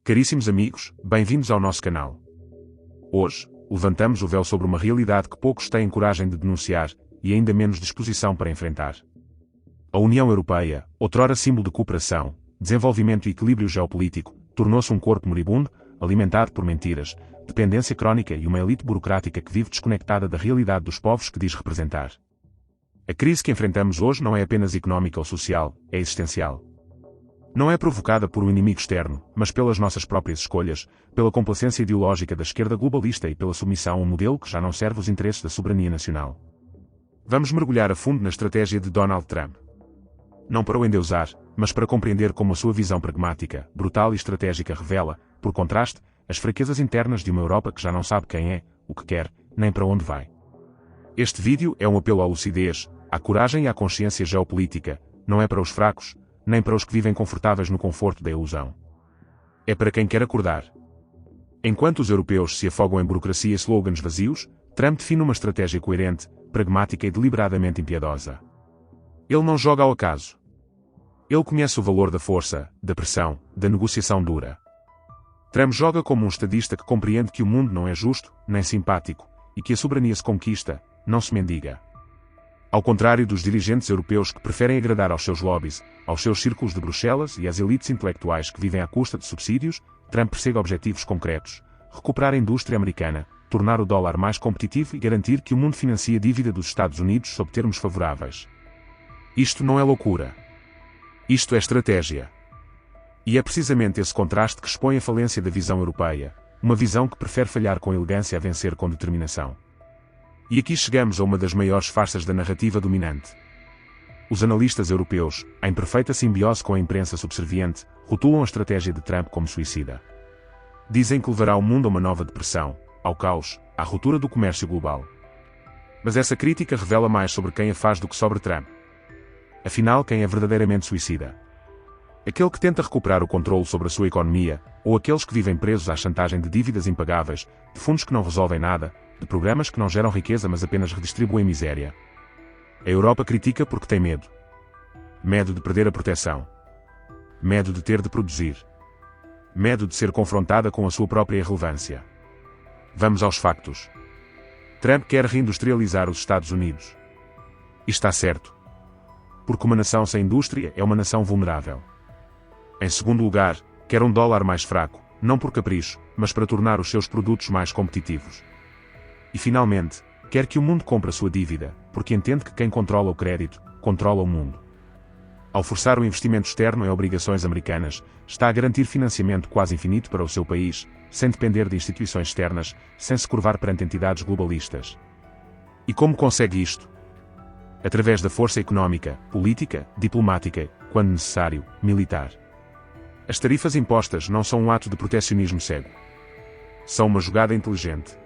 Caríssimos amigos, bem-vindos ao nosso canal. Hoje, levantamos o véu sobre uma realidade que poucos têm coragem de denunciar, e ainda menos disposição para enfrentar. A União Europeia, outrora símbolo de cooperação, desenvolvimento e equilíbrio geopolítico, tornou-se um corpo moribundo, alimentado por mentiras, dependência crónica e uma elite burocrática que vive desconectada da realidade dos povos que diz representar. A crise que enfrentamos hoje não é apenas económica ou social, é existencial. Não é provocada por um inimigo externo, mas pelas nossas próprias escolhas, pela complacência ideológica da esquerda globalista e pela submissão a um modelo que já não serve os interesses da soberania nacional. Vamos mergulhar a fundo na estratégia de Donald Trump. Não para o endeusar, mas para compreender como a sua visão pragmática, brutal e estratégica revela, por contraste, as fraquezas internas de uma Europa que já não sabe quem é, o que quer, nem para onde vai. Este vídeo é um apelo à lucidez, à coragem e à consciência geopolítica, não é para os fracos, nem para os que vivem confortáveis no conforto da ilusão. É para quem quer acordar. Enquanto os europeus se afogam em burocracia e slogans vazios, Trump define uma estratégia coerente, pragmática e deliberadamente impiedosa. Ele não joga ao acaso. Ele conhece o valor da força, da pressão, da negociação dura. Trump joga como um estadista que compreende que o mundo não é justo, nem simpático, e que a soberania se conquista, não se mendiga. Ao contrário dos dirigentes europeus que preferem agradar aos seus lobbies, aos seus círculos de Bruxelas e às elites intelectuais que vivem à custa de subsídios, Trump persegue objetivos concretos: recuperar a indústria americana, tornar o dólar mais competitivo e garantir que o mundo financie a dívida dos Estados Unidos sob termos favoráveis. Isto não é loucura. Isto é estratégia. E é precisamente esse contraste que expõe a falência da visão europeia, uma visão que prefere falhar com elegância a vencer com determinação. E aqui chegamos a uma das maiores farsas da narrativa dominante. Os analistas europeus, em perfeita simbiose com a imprensa subserviente, rotulam a estratégia de Trump como suicida. Dizem que levará o mundo a uma nova depressão, ao caos, à ruptura do comércio global. Mas essa crítica revela mais sobre quem a faz do que sobre Trump. Afinal, quem é verdadeiramente suicida? Aquele que tenta recuperar o controle sobre a sua economia, ou aqueles que vivem presos à chantagem de dívidas impagáveis, de fundos que não resolvem nada, de programas que não geram riqueza mas apenas redistribuem miséria? A Europa critica porque tem medo. Medo de perder a proteção. Medo de ter de produzir. Medo de ser confrontada com a sua própria irrelevância. Vamos aos factos. Trump quer reindustrializar os Estados Unidos. E está certo. Porque uma nação sem indústria é uma nação vulnerável. Em segundo lugar, quer um dólar mais fraco, não por capricho, mas para tornar os seus produtos mais competitivos. E finalmente, quer que o mundo compre a sua dívida, porque entende que quem controla o crédito, controla o mundo. Ao forçar o investimento externo em obrigações americanas, está a garantir financiamento quase infinito para o seu país, sem depender de instituições externas, sem se curvar perante entidades globalistas. E como consegue isto? Através da força económica, política, diplomática, quando necessário, militar. As tarifas impostas não são um ato de protecionismo cego. São uma jogada inteligente.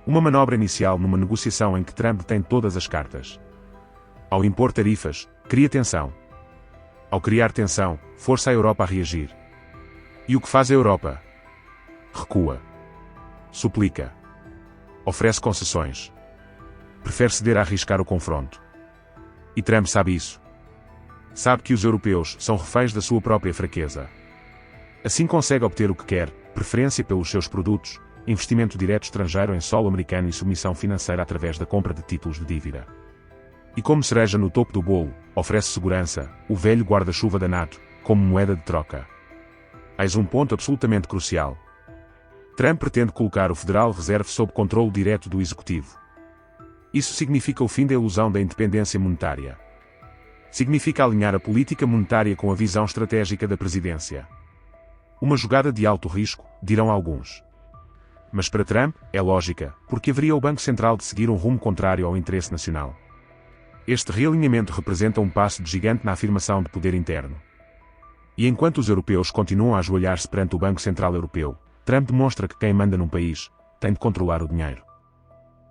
Uma manobra inicial numa negociação em que Trump tem todas as cartas. Ao impor tarifas, cria tensão. Ao criar tensão, força a Europa a reagir. E o que faz a Europa? Recua. Suplica. Oferece concessões. Prefere ceder a arriscar o confronto. E Trump sabe isso. Sabe que os europeus são reféns da sua própria fraqueza. Assim consegue obter o que quer, preferência pelos seus produtos, investimento direto estrangeiro em solo americano e submissão financeira através da compra de títulos de dívida. E como cereja no topo do bolo, oferece segurança, o velho guarda-chuva da NATO, como moeda de troca. Eis um ponto absolutamente crucial. Trump pretende colocar o Federal Reserve sob controle direto do Executivo. Isso significa o fim da ilusão da independência monetária. Significa alinhar a política monetária com a visão estratégica da presidência. Uma jogada de alto risco, dirão alguns. Mas para Trump, é lógica, porque haveria o Banco Central de seguir um rumo contrário ao interesse nacional. Este realinhamento representa um passo de gigante na afirmação de poder interno. E enquanto os europeus continuam a ajoelhar-se perante o Banco Central Europeu, Trump demonstra que quem manda num país tem de controlar o dinheiro.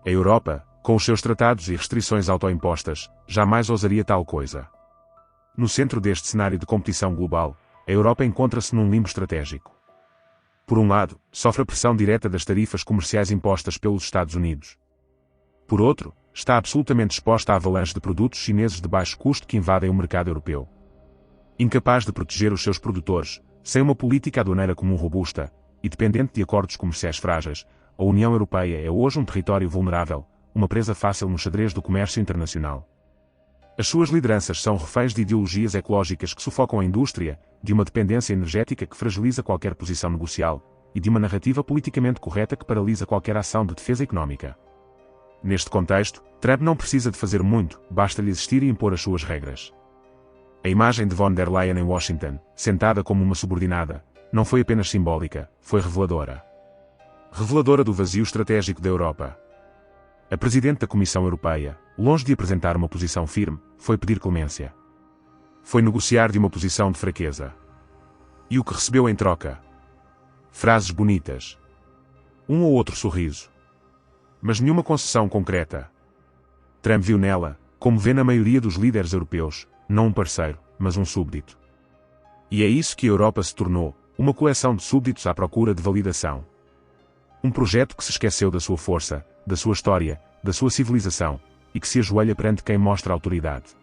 A Europa, com os seus tratados e restrições autoimpostas, jamais ousaria tal coisa. No centro deste cenário de competição global, a Europa encontra-se num limbo estratégico. Por um lado, sofre a pressão direta das tarifas comerciais impostas pelos Estados Unidos. Por outro, está absolutamente exposta à avalanche de produtos chineses de baixo custo que invadem o mercado europeu. Incapaz de proteger os seus produtores, Sem uma política aduaneira comum robusta, e dependente de acordos comerciais frágeis, a União Europeia é hoje um território vulnerável, uma presa fácil no xadrez do comércio internacional. As suas lideranças são reféns de ideologias ecológicas que sufocam a indústria, de uma dependência energética que fragiliza qualquer posição negocial, e de uma narrativa politicamente correta que paralisa qualquer ação de defesa económica. Neste contexto, Trump não precisa de fazer muito, basta-lhe existir e impor as suas regras. A imagem de von der Leyen em Washington, sentada como uma subordinada, não foi apenas simbólica, foi reveladora. Reveladora do vazio estratégico da Europa. A Presidente da Comissão Europeia, longe de apresentar uma posição firme, foi pedir clemência. Foi negociar de uma posição de fraqueza. E o que recebeu em troca? Frases bonitas. Um ou outro sorriso. Mas nenhuma concessão concreta. Trump viu nela, como vê na maioria dos líderes europeus, não um parceiro, mas um súbdito. E é isso que a Europa se tornou, uma coleção de súbditos à procura de validação. Um projeto que se esqueceu da sua força, da sua história, da sua civilização, e que se ajoelha perante quem mostra autoridade.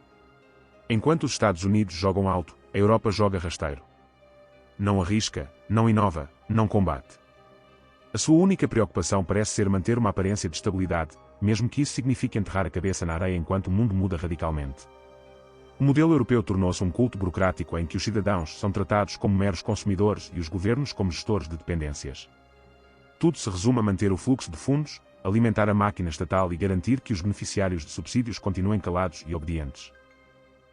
Enquanto os Estados Unidos jogam alto, a Europa joga rasteiro. Não arrisca, não inova, não combate. A sua única preocupação parece ser manter uma aparência de estabilidade, mesmo que isso signifique enterrar a cabeça na areia enquanto o mundo muda radicalmente. O modelo europeu tornou-se um culto burocrático em que os cidadãos são tratados como meros consumidores e os governos como gestores de dependências. Tudo se resume a manter o fluxo de fundos, alimentar a máquina estatal e garantir que os beneficiários de subsídios continuem calados e obedientes.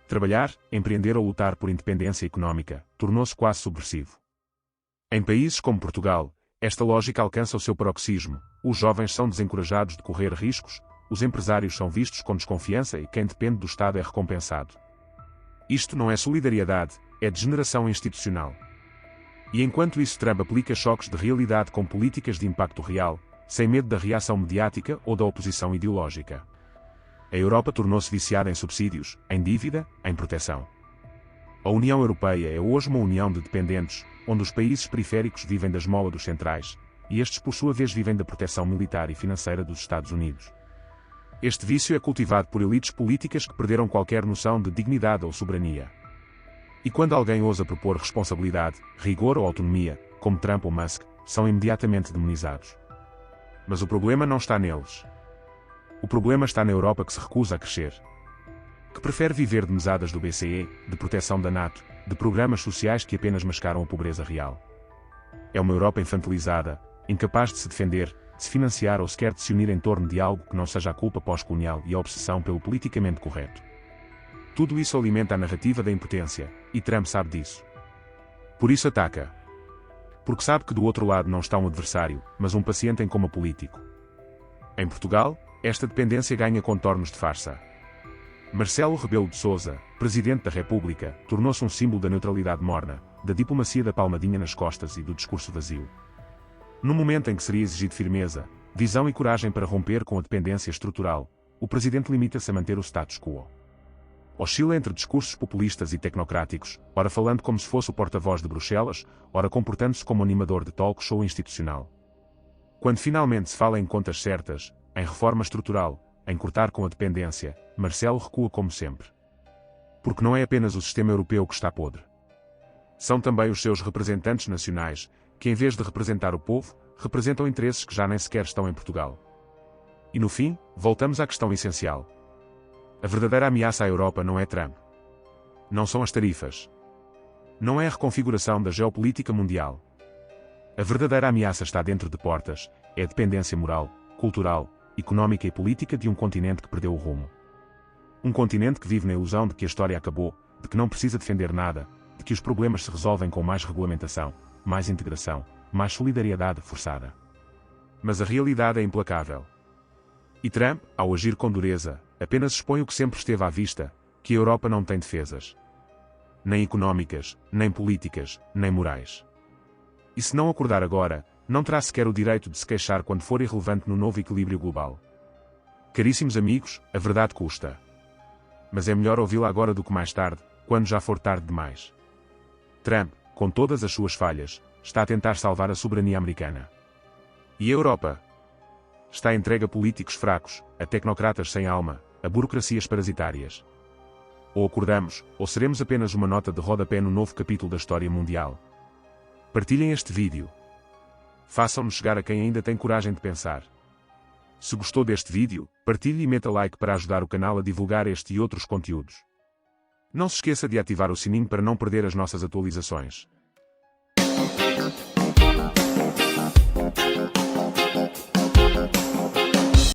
Trabalhar, empreender ou lutar por independência económica, tornou-se quase subversivo. Em países como Portugal, esta lógica alcança o seu paroxismo, os jovens são desencorajados de correr riscos, os empresários são vistos com desconfiança e quem depende do Estado é recompensado. Isto não é solidariedade, é degeneração institucional. E enquanto isso Trump aplica choques de realidade com políticas de impacto real, sem medo da reação mediática ou da oposição ideológica. A Europa tornou-se viciada em subsídios, em dívida, em proteção. A União Europeia é hoje uma união de dependentes, onde os países periféricos vivem da esmola dos centrais, e estes por sua vez vivem da proteção militar e financeira dos Estados Unidos. Este vício é cultivado por elites políticas que perderam qualquer noção de dignidade ou soberania. E quando alguém ousa propor responsabilidade, rigor ou autonomia, como Trump ou Musk, são imediatamente demonizados. Mas o problema não está neles. O problema está na Europa que se recusa a crescer. Que prefere viver de mesadas do BCE, de proteção da NATO, de programas sociais que apenas mascaram a pobreza real. É uma Europa infantilizada, incapaz de se defender, de se financiar ou sequer de se unir em torno de algo que não seja a culpa pós-colonial e a obsessão pelo politicamente correto. Tudo isso alimenta a narrativa da impotência, e Trump sabe disso. Por isso ataca. Porque sabe que do outro lado não está um adversário, mas um paciente em coma político. Em Portugal, esta dependência ganha contornos de farsa. Marcelo Rebelo de Sousa, Presidente da República, tornou-se um símbolo da neutralidade morna, da diplomacia da palmadinha nas costas e do discurso vazio. No momento em que seria exigido firmeza, visão e coragem para romper com a dependência estrutural, o Presidente limita-se a manter o status quo. Oscila entre discursos populistas e tecnocráticos, ora falando como se fosse o porta-voz de Bruxelas, ora comportando-se como animador de talk show institucional. Quando finalmente se fala em contas certas, em reforma estrutural, em cortar com a dependência, Marcelo recua como sempre. Porque não é apenas o sistema europeu que está podre. São também os seus representantes nacionais, que em vez de representar o povo, representam interesses que já nem sequer estão em Portugal. E no fim, voltamos à questão essencial. A verdadeira ameaça à Europa não é Trump. Não são as tarifas. Não é a reconfiguração da geopolítica mundial. A verdadeira ameaça está dentro de portas, é a dependência moral, cultural, económica e política de um continente que perdeu o rumo. Um continente que vive na ilusão de que a história acabou, de que não precisa defender nada, de que os problemas se resolvem com mais regulamentação, mais integração, mais solidariedade forçada. Mas a realidade é implacável. E Trump, ao agir com dureza, apenas expõe o que sempre esteve à vista, que a Europa não tem defesas. Nem económicas, nem políticas, nem morais. E se não acordar agora, não terá sequer o direito de se queixar quando for irrelevante no novo equilíbrio global. Caríssimos amigos, a verdade custa. Mas é melhor ouvi-la agora do que mais tarde, quando já for tarde demais. Trump, com todas as suas falhas, está a tentar salvar a soberania americana. E a Europa? Está entregue a políticos fracos, a tecnocratas sem alma, a burocracias parasitárias. Ou acordamos, ou seremos apenas uma nota de rodapé no novo capítulo da história mundial. Partilhem este vídeo. Façam-nos chegar a quem ainda tem coragem de pensar. Se gostou deste vídeo, partilhe e meta like para ajudar o canal a divulgar este e outros conteúdos. Não se esqueça de ativar o sininho para não perder as nossas atualizações.